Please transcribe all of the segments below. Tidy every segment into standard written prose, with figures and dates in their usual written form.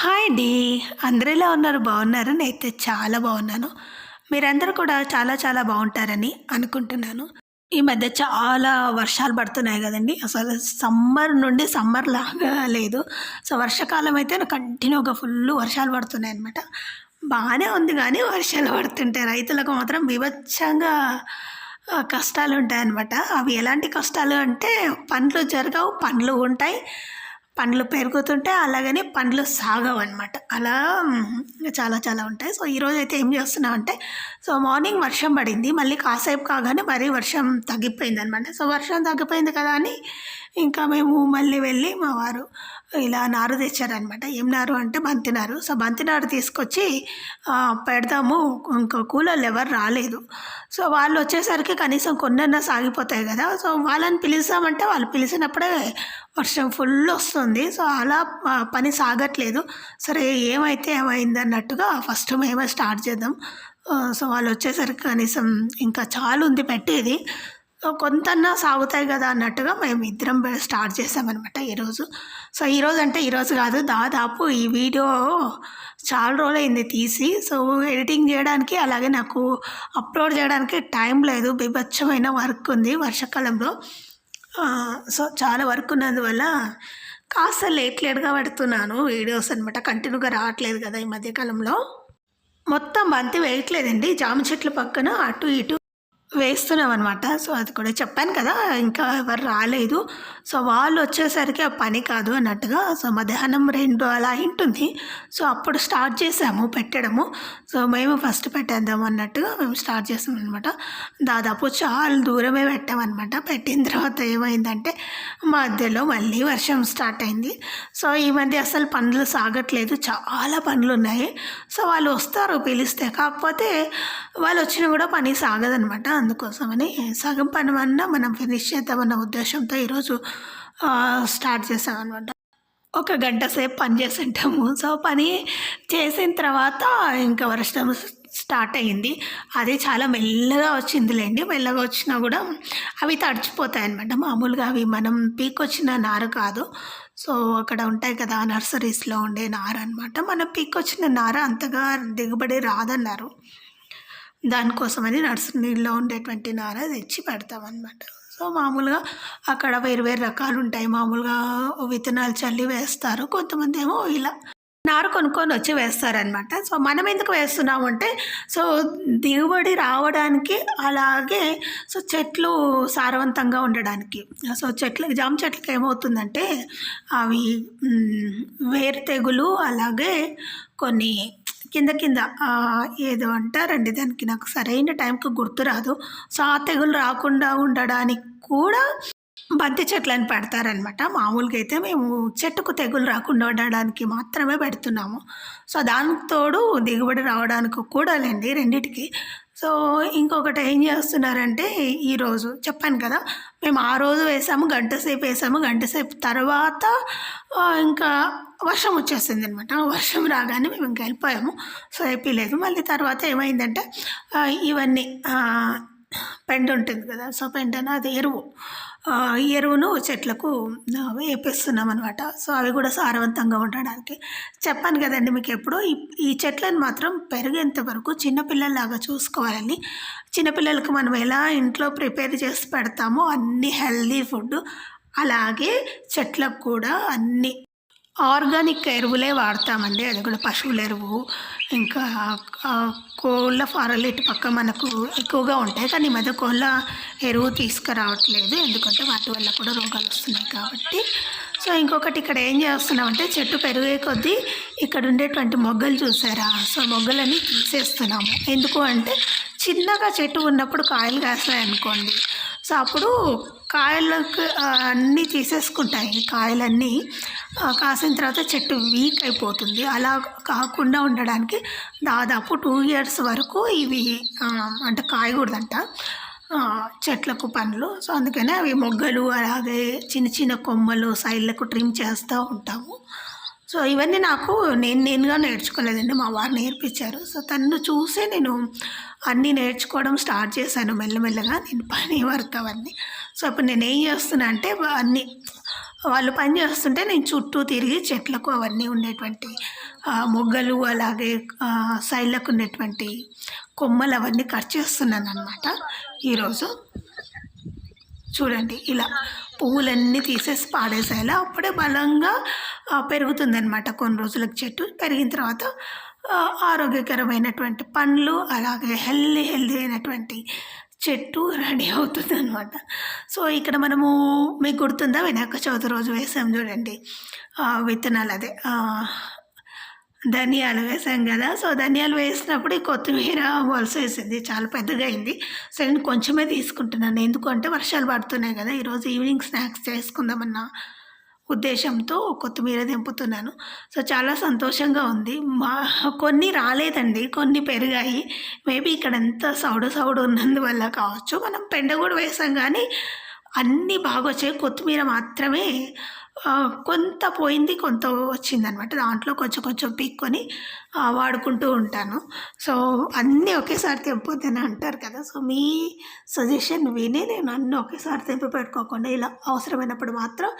Hi అండి. అందరూ ఎలా ఉన్నారు? బాగున్నారా? నేనైతే చాలా బాగున్నాను. మీరందరూ కూడా చాలా చాలా బాగుంటారని అనుకుంటున్నాను. ఈ మధ్య చాలా వర్షాలు పడుతున్నాయి గదండీ! అసలు సమ్మర్ నుండి సమ్మర్ లాగా లేదు. సో, వర్షాకాలం అయితే కంటిన్యూగా ఫుల్లు వర్షాలు పడుతున్నాయన్నమాట. బానే ఉంది గానీ, వర్షాలు పడుతుంటే రైతులకు మాత్రం బీభత్సంగా కష్టాలుంటాయన్నమాట. అవి ఎలాంటి కష్టాలు అంటే పనులు జరగవు, పండ్లు ఉంటాయి. పండ్లు పెరుగుతుంటాయి. అలాగని పండ్లు సాగవనమాట. అలా చాలా చాలా ఉంటాయి. సో, ఈరోజైతే ఏం చేస్తున్నామంటే, సో, మార్నింగ్ వర్షం పడింది. మళ్ళీ కాసేపు కాగానే మరీ వర్షం తగ్గిపోయిందనమాట. సో, వర్షం తగ్గిపోయింది కదా అని ఇంకా మేము మళ్ళీ వెళ్ళి మా వారు ఇలా నారు తెచ్చారనమాట. ఏం నారు అంటే బంతి నారు. సో, బంతి నారు తీసుకొచ్చి పెడదాము. ఇంకా కూలోళ్ళు ఎవరు రాలేదు. సో, వాళ్ళు వచ్చేసరికి కనీసం కొన్నన్నా సాగిపోతాయి కదా! సో, వాళ్ళని పిలుస్తామంటే వాళ్ళు పిలిచినప్పుడే వర్షం ఫుల్ వస్తుంది. సో, అలా పని సాగట్లేదు. సరే ఏమైతే ఏమైందన్నట్టుగా ఫస్ట్ మేమే స్టార్ట్ చేద్దాం. సో, వాళ్ళొచ్చేసరికి కనీసం ఇంకా చాలుంది పెట్టేది. సో, కొంతన్నా సాగుతాయి కదా అన్నట్టుగా మేమిద్దరం స్టార్ట్ చేసామనమాట ఈరోజు. సో, ఈరోజంటే ఈరోజు కాదు, దాదాపు ఈ వీడియో చాలా రోజులైంది తీసి. సో, ఎడిటింగ్ చేయడానికి అలాగే నాకు అప్లోడ్ చేయడానికి టైం లేదు. బీభత్సమైన వర్క్ ఉంది వర్షాకాలంలో. సో, చాలా వర్క్ ఉన్నందువల్ల కాస్త లేట్‌గా పెడుతున్నాను వీడియోస్ అనమాట. కంటిన్యూగా రావట్లేదు కదా ఈ మధ్య కాలంలో. మొత్తం బంతి వేయట్లేదండి. జామ చెట్ల పక్కన అటు ఇటు వేస్తున్నామనమాట. సో, అది కూడా చెప్పాను కదా! ఇంకా ఎవరు రాలేదు. సో, వాళ్ళొచ్చేసరికి ఆ పని కాదు అన్నట్టుగా. సో, మధ్యాహ్నం 2 అలా అయింటుంది. సో, అప్పుడు స్టార్ట్ చేసాము పెట్టడము. సో, మేము ఫస్ట్ పెట్టేద్దాం అన్నట్టుగా మేము స్టార్ట్ చేసామనమాట. దాదాపు చాలా దూరమే పెట్టామనమాట. పెట్టిన తర్వాత ఏమైందంటే మధ్యలో మళ్ళీ వర్షం స్టార్ట్ అయింది. సో, ఈ మధ్య అసలు పనులు సాగట్లేదు. చాలా పనులున్నాయి. సో, వాళ్ళు వస్తారు పిలిస్తే. కాకపోతే వాళ్ళు వచ్చినా కూడా పని సాగదనమాట. అందుకోసమని సగం పనమన్నా మనం ఫినిష్ చేద్దామన్న ఉద్దేశంతో ఈరోజు స్టార్ట్ చేసామన్నమాట. ఒక గంట సేపు పని చేసుంటాము. సో, పని చేసిన తర్వాత ఇంకా వర్షం స్టార్ట్ అయ్యింది. అది చాలా మెల్లగా వచ్చిందిలేండి. మెల్లగా వచ్చినా కూడా అవి తడిచిపోతాయన్నమాట. మామూలుగా అవి మనం పీకొచ్చిన నారు కాదు. సో, అక్కడ ఉంటాయి కదా నర్సరీస్‌లో ఉండే నారనమాట. మనం పీకొచ్చిన నార అంతగా దిగుబడి రాదన్నారు. దానికోసమని నర్సరీలో ఉండేటువంటి నార తెచ్చి పెడతామన్నమాట. సో, మామూలుగా అక్కడ వేరు వేరు రకాలు ఉంటాయి. మామూలుగా విత్తనాలు చల్లి వేస్తారు. కొంతమందేమో ఇలా నారు కొనుక్కొని వచ్చి వేస్తారనమాట. సో, మనం ఎందుకు వేస్తున్నామంటే, సో, దిగుబడి రావడానికి, అలాగే సో, చెట్లు సారవంతంగా ఉండడానికి. సో, జామ చెట్లకి ఏమవుతుందంటే అవి వేరు తెగులు, అలాగే కొన్ని కింద కింద ఏదో అంటారండి దానికి, నాకు సరైన టైంకి గుర్తురాదు. సో, ఆ తెగులు రాకుండా ఉండడానికి కూడా బంతి చెట్లని పెడతారనమాట. మామూలుగా అయితే మేము చెట్టుకు తెగులు రాకుండా ఉండడానికి మాత్రమే పెడుతున్నాము. సో, దానికి తోడు దిగుబడి రావడానికి కూడా లేండి రెండిటికి. సో, ఇంకొకటి ఏం చేస్తున్నారంటే, ఈరోజు చెప్పాను కదా! మేము ఆ రోజు వేసాము, గంట సేపు వేసాము. గంట సేపు తర్వాత ఇంకా వర్షం వచ్చేసిందనమాట. వర్షం రాగానే మేము ఇంక వెళ్ళిపోయాము. సో, ఏపీలేదు. మళ్ళీ తర్వాత ఏమైందంటే ఇవన్నీ పెండ ఉంటుంది కదా! సో, పెండన అది ఎరువు. ఈ ఎరువును చెట్లకు వేపిస్తున్నామనమాట. సో, అవి కూడా సారవంతంగా ఉండడానికి. చెప్పాను కదండీ మీకెప్పుడో ఈ చెట్లను మాత్రం పెరిగేంత వరకు చిన్నపిల్లల్లాగా చూసుకోవాలని. చిన్నపిల్లలకు మనం ఎలా ఇంట్లో ప్రిపేర్ చేసి పెడతామో అన్ని హెల్తీ ఫుడ్, అలాగే చెట్లకు కూడా అన్ని ఆర్గానిక్ ఎరువులే వాడతామండి. అది కూడా పశువుల ఎరువు, ఇంకా కోళ్ళ ఫారాలు ఇటు పక్క మనకు ఎక్కువగా ఉంటాయి. కానీ ఈ మధ్య కోళ్ళ ఎరువు తీసుకురావట్లేదు. ఎందుకంటే వాటి వల్ల కూడా రోగాలు వస్తున్నాయి కాబట్టి. సో, ఇంకొకటి ఇక్కడ ఏం చేస్తున్నామంటే, చెట్టు పెరిగే కొద్దీ ఇక్కడ ఉండేటువంటి మొగ్గలు చూసారా? సో, మొగ్గలని తీసేస్తున్నాము. ఎందుకు అంటే, చిన్నగా చెట్టు ఉన్నప్పుడు కాయలు కాస్తాయి అనుకోండి. సో, అప్పుడు కాయలకు అన్నీ తీసేసుకుంటాయి. కాయలన్నీ కాసిన తర్వాత చెట్టు వీక్ అయిపోతుంది. అలా కాకుండా ఉండడానికి దాదాపు 2 ఇయర్స్ వరకు ఇవి అంటే కాయకూడదంట చెట్లకు పండ్లు. సో, అందుకనే అవి మొగ్గలు, అలాగే చిన్న చిన్న కొమ్మలు సైడ్లకు ట్రిమ్ చేస్తూ ఉంటాము. సో, ఇవన్నీ నాకు నేనుగా నేర్చుకోలేదండి. మా వారు నేర్పించారు. సో, తనను చూసే నేను అన్నీ నేర్చుకోవడం స్టార్ట్ చేశాను మెల్లమెల్లగా. నేను పని వర్క్ అవన్నీ. సో, ఇప్పుడు నేనేం చేస్తున్నా అంటే అన్నీ వాళ్ళు పని చేస్తుంటే నేను చుట్టూ తిరిగి చెట్లకు అవన్నీ ఉండేటువంటి మొగ్గలు అలాగే సైడ్లకు ఉండేటువంటి కొమ్మలు అవన్నీ కట్ చేస్తున్నాను అనమాట ఈరోజు. చూడండి ఇలా పువ్వులన్నీ తీసేసి పాడేసేయాలి. అప్పుడే బలంగా పెరుగుతుందనమాట. కొన్ని రోజులకు చెట్టు పెరిగిన తర్వాత ఆరోగ్యకరమైనటువంటి పండ్లు అలాగే హెల్దీ అయినటువంటి చెట్టు రెడీ అవుతుందనమాట. సో ఇక్కడ మనము మీకు గుర్తుందా వినాయక చవితి రోజు వేసాం చూడండి విత్తనాలు, అదే ధనియాలు వేసాం కదా. సో ధనియాలు వేసినప్పుడు ఈ కొత్తిమీర వేసింది, చాలా పెద్దగా అయింది. సో నేను కొంచెమే తీసుకుంటున్నాను, ఎందుకంటే వర్షాలు పడుతున్నాయి కదా. ఈరోజు ఈవినింగ్ స్నాక్స్ చేసుకుందామన్న ఉద్దేశంతో కొత్తిమీర దింపుతున్నాను. సో చాలా సంతోషంగా ఉంది. కొన్ని రాలేదండి, కొన్ని పెరిగాయి. మేబీ ఇక్కడ ఎంత సౌడు ఉన్నందువల్ల కావచ్చు. మనం పెండ కూడా వేసాం కానీ అన్నీ బాగా వచ్చాయి. కొత్తిమీర మాత్రమే కొంత పోయింది, కొంత వచ్చిందనమాట. దాంట్లో కొంచెం పీక్కొని వాడుకుంటూ ఉంటాను. సో అన్నీ ఒకేసారి తెంపొద్దని అంటారు కదా. సో మీ సజెషన్ విని నేను అన్నీ ఒకేసారి తెంపి పెట్టుకోకుండా ఇలా అవసరమైనప్పుడు మాత్రం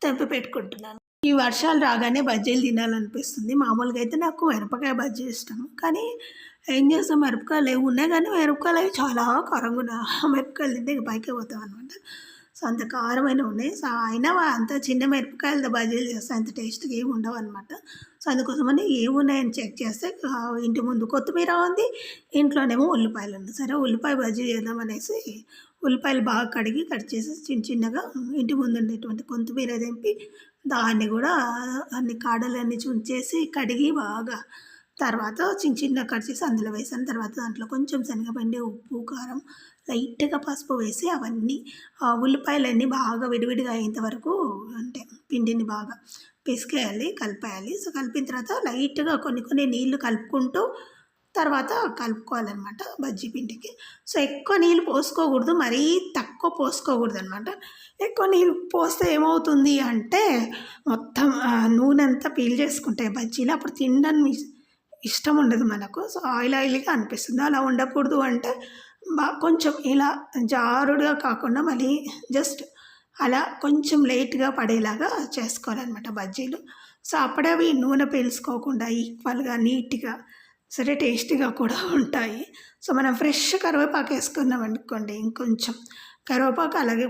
తెంపి పెట్టుకుంటున్నాను. ఈ వర్షాలు రాగానే బజ్జీలు తినాలనిపిస్తుంది. మామూలుగా అయితే నాకు మిరపకాయ బజ్జీ ఇష్టం, కానీ ఏం చేస్తాం, మిరపకాయలు ఏమి ఉన్నాయి కానీ మిరపకాయలు అవి చాలా కారంగా ఉన్నాయి. మిరపకాయలు తింటే పైకి పోతాం అనమాట. సో అంత కారమైన ఉన్నాయి. సో అయినా అంత చిన్న మిరపకాయలతో బజ్జీలు చేస్తే అంత టేస్ట్గా ఏమి ఉండవు అనమాట. సో అందుకోసమని ఏమున్నాయని చెక్ చేస్తే ఇంటి ముందు కొత్తిమీర ఉంది, ఇంట్లోనేమో ఉల్లిపాయలు ఉన్నాయి. సరే ఉల్లిపాయ బజ్జీ చేద్దామనేసి ఉల్లిపాయలు బాగా కడిగి కట్ చేసి చిన్నగా ఇంటి ముందు ఉండేటువంటి కొత్తిమీర తెంపి దాన్ని కూడా అన్ని కాడలన్నీ చుంచేసి కడిగి బాగా తర్వాత చిన్న కట్ చేసి అందులో వేసాను. తర్వాత దాంట్లో కొంచెం శనగపిండి, ఉప్పు, కారం, లైట్గా పసుపు వేసి అవన్నీ ఉల్లిపాయలన్నీ బాగా విడివిడిగా అయ్యేంత వరకు అంటే పిండిని బాగా పిసికేయాలి, కలిపేయాలి. సో కలిపిన తర్వాత లైట్గా కొన్ని నీళ్లు కలుపుకుంటూ తర్వాత కలుపుకోవాలన్నమాట బజ్జీ పిండికి. సో ఎక్కువ నీళ్ళు పోసుకోకూడదు, మరీ తక్కువ పోసుకోకూడదు అనమాట. ఎక్కువ నీళ్ళు పోస్తే ఏమవుతుంది అంటే మొత్తం నూనె అంతా పీల్ చేసుకుంటాయి బజ్జీలు, అప్పుడు తినడానికి ఇష్టం ఉండదు మనకు. సో ఆయిల్గా అనిపిస్తుంది. అలా ఉండకూడదు అంటే కొంచెం ఇలా జారుడుగా కాకుండా మళ్ళీ జస్ట్ అలా కొంచెం లైట్గా పడేలాగా చేసుకోవాలన్నమాట బజ్జీలు. సో అప్పుడే అవి నూనె పీల్చుకోకుండా ఈక్వల్గా నీట్గా సరే టేస్టీగా కూడా ఉంటాయి. సో మనం ఫ్రెష్ కరివేపాకు వేసుకున్నాం అనుకోండి, ఇంకొంచెం కరివేపాకు అలాగే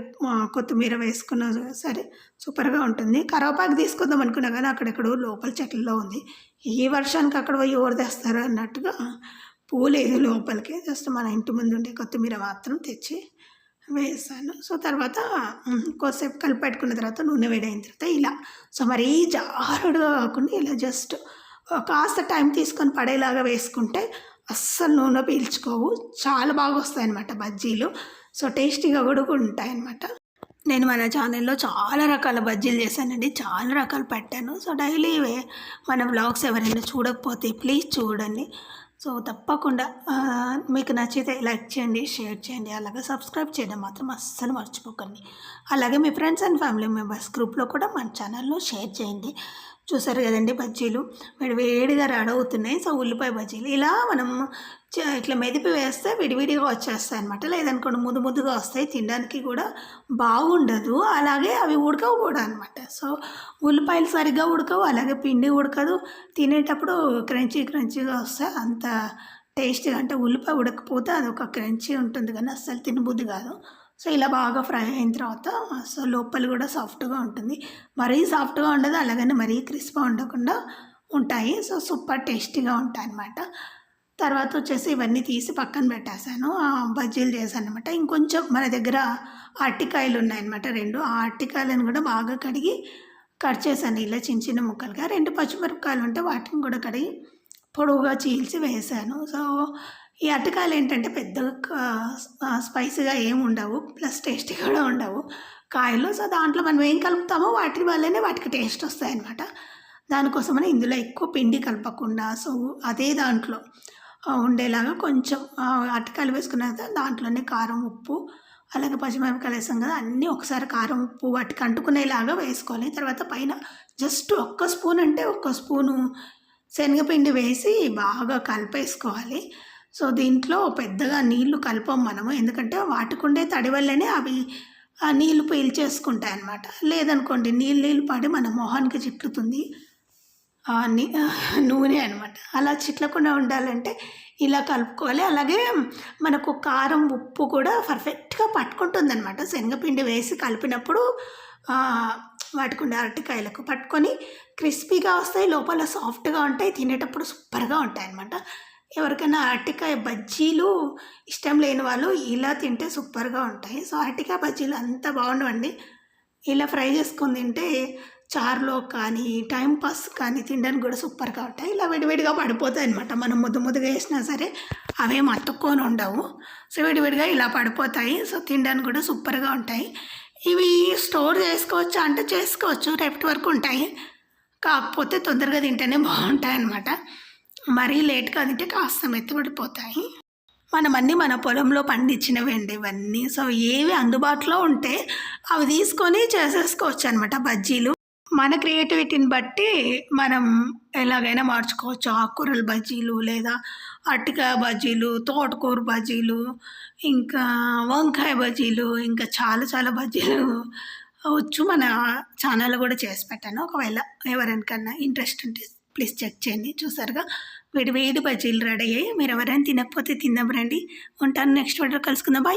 కొత్తిమీర వేసుకున్నా సరే సూపర్గా ఉంటుంది. కరివేపాకు తీసుకుందాం అనుకున్నా కానీ అక్కడెక్కడో లోపల చెట్లలో ఉంది. ఈ వర్షానికి అక్కడ పోయి ఎవరు తెస్తారు అన్నట్టుగా పోలేదు లోపలికి. జస్ట్ మన ఇంటి ముందు ఉండే కొత్తిమీర మాత్రం తెచ్చి వేసాను. సో తర్వాత కొద్దిసేపు కలిపి పెట్టుకున్న తర్వాత నూనె వేడైన తర్వాత ఇలా సో మరీ జారుడుగా కాకుండా ఇలా జస్ట్ కాస్త టైం తీసుకొని పడేలాగా వేసుకుంటే అస్సలు నూనె పీల్చుకోవు, చాలా బాగా వస్తాయి అన్నమాట బజ్జీలు. సో టేస్టీగా కూడా ఉంటాయి అన్నమాట. నేను మన ఛానల్లో చాలా రకాల బజ్జీలు చేశానండి, చాలా రకాలు పెట్టాను. సో డైలీ మన వ్లాగ్స్ ఎవరైనా చూడకపోతే ప్లీజ్ చూడండి. సో తప్పకుండా మీకు నచ్చితే లైక్ చేయండి, షేర్ చేయండి, అలాగే సబ్స్క్రైబ్ చేయడం మాత్రం అస్సలు మర్చిపోకండి. అలాగే మీ ఫ్రెండ్స్ అండ్ ఫ్యామిలీ మెంబర్స్ గ్రూప్లో కూడా మన ఛానల్లో షేర్ చేయండి. చూసారు కదండి బజ్జీలు వేడిగా రెడీ అవుతున్నాయి. సో ఉల్లిపాయ బజ్జీలు ఇలా మనం ఇట్లా మెదిపి వేస్తే విడివిడిగా వచ్చేస్తాయి అనమాట. లేదనుకోండి ముద్దుగా వస్తాయి, తినడానికి కూడా బాగుండదు, అలాగే అవి ఉడకవు కూడా అనమాట. సో ఉల్లిపాయలు సరిగ్గా ఉడకవు, అలాగే పిండి ఉడకదు, తినేటప్పుడు క్రంచీగా వస్తాయి. అంత టేస్టీగా అంటే ఉల్లిపాయ ఉడకపోతే అదొక క్రంచీ ఉంటుంది కానీ అస్సలు తినబుద్ధి కాదు. సో ఇలా బాగా ఫ్రై అయిన తర్వాత సో లోపల కూడా సాఫ్ట్గా ఉంటుంది, మరీ సాఫ్ట్గా ఉండదు, అలాగని మరీ క్రిస్ప్గా ఉండకుండా ఉంటాయి. సో సూపర్ టేస్టీగా ఉంటాయి అన్నమాట. తర్వాత వచ్చేసి ఇవన్నీ తీసి పక్కన పెట్టేశాను, బజ్జీలు చేశాను అనమాట. ఇంకొంచెం మన దగ్గర అరటికాయలు ఉన్నాయన్నమాట 2, ఆ అరటికాయలను కూడా బాగా కడిగి కట్ చేశాను ఇలా చిన్న ముక్కలుగా. 2 పచ్చిమిరపకాయలు ఉంటే వాటిని కూడా కడిగి పొడవుగా చీల్చి వేసాను. సో ఈ అరటికాయలు ఏంటంటే పెద్దగా స్పైసీగా ఏమి ఉండవు, ప్లస్ టేస్టీ కూడా ఉండవు కాయలు. సో దాంట్లో మనం ఏం కలుపుతామో వాటి వల్లనే వాటికి టేస్ట్ వస్తాయి అన్నమాట. దానికోసమని ఇందులో ఎక్కువ పిండి కలపకుండా సో అదే దాంట్లో ఉండేలాగా కొంచెం అరటికాయలు వేసుకున్న దాంట్లోనే కారం, ఉప్పు, అలాగే పచ్చిమిరపకాయలు వేసాం కదా, అన్నీ ఒకసారి కారం, ఉప్పు వాటికి అంటుకునేలాగా వేసుకోవాలి. తర్వాత పైన జస్ట్ 1 స్పూన్ అంటే 1 స్పూను శనగపిండి వేసి బాగా కలిపేసుకోవాలి. సో దీంట్లో పెద్దగా నీళ్లు కలపం మనము, ఎందుకంటే వాటికుండే తడి వల్లనే అవి ఆ నీళ్ళు పీల్చేసుకుంటాయి అన్నమాట. లేదనుకోండి నీళ్ళు నీళ్ళు పడి మన మొహానికి చిట్లుతుంది నూనె అనమాట. అలా చిట్లకుండా ఉండాలంటే ఇలా కలుపుకోవాలి. అలాగే మనకు కారం, ఉప్పు కూడా పర్ఫెక్ట్‌గా పట్టుకుంటుందనమాట. శనగపిండి వేసి కలిపినప్పుడు వాటికుండే అరటికాయలకు పట్టుకొని క్రిస్పీగా వస్తాయి. లోపల సాఫ్ట్‌గా ఉంటాయి. తినేటప్పుడు సూపర్‌గా ఉంటాయన్నమాట. ఎవరికైనా అరటికాయ బజ్జీలు ఇష్టం లేని వాళ్ళు ఇలా తింటే సూపర్‌గా ఉంటాయి. సో, అరటికాయ బజ్జీలు అంత బాగుండవండి. ఇలా ఫ్రై చేసుకొని తింటే చారులో కానీ, టైం పాస్ కానీ తినడానికి కూడా సూపర్‌గా ఉంటాయి. ఇలా విడివిడిగా పడిపోతాయన్నమాట. మనం ముద్దగా వేసినా సరే అవేం అతుక్కొని ఉండవు. సో, విడివిడిగా ఇలా పడిపోతాయి. సో, తినడానికి కూడా సూపర్‌గా ఉంటాయి. ఇవి స్టోర్ చేసుకోవచ్చా అంటే చేసుకోవచ్చు. రేపటి వరకు ఉంటాయి. కాకపోతే తొందరగా తింటేనే బాగుంటాయన్నమాట. మరీ లేట్‌గా తింటే కాస్త మెత్తబడిపోతాయి. మనమన్నీ మన పొలంలో పండించినవండి ఇవన్నీ. సో, ఏవి అందుబాటులో ఉంటే అవి తీసుకొని చేసేసుకోవచ్చనమాట బజ్జీలు. మన క్రియేటివిటీని బట్టి మనం ఎలాగైనా మార్చుకోవచ్చు. ఆకుకూరల బజ్జీలు, లేదా అరటికాయ బజ్జీలు, తోటకూర బజ్జీలు, ఇంకా వంకాయ బజ్జీలు, ఇంకా చాలా చాలా బజ్జీలు వచ్చు. మన ఛానల్‌లో కూడా చేసి పెట్టాను. ఒకవేళ ఎవరికన్నా ఇంట్రెస్ట్ ఉంటే ప్లీజ్ చెక్ చేయండి. చూసారుగా వేడి వేడి బజ్జీలు రెడీ అయ్యాయి. మీరు ఎవరైనా తినకపోతే తిందాం రండి. ఉంటాను. నెక్స్ట్ వీడియోలో కలుసుకుందాం. బాయ్.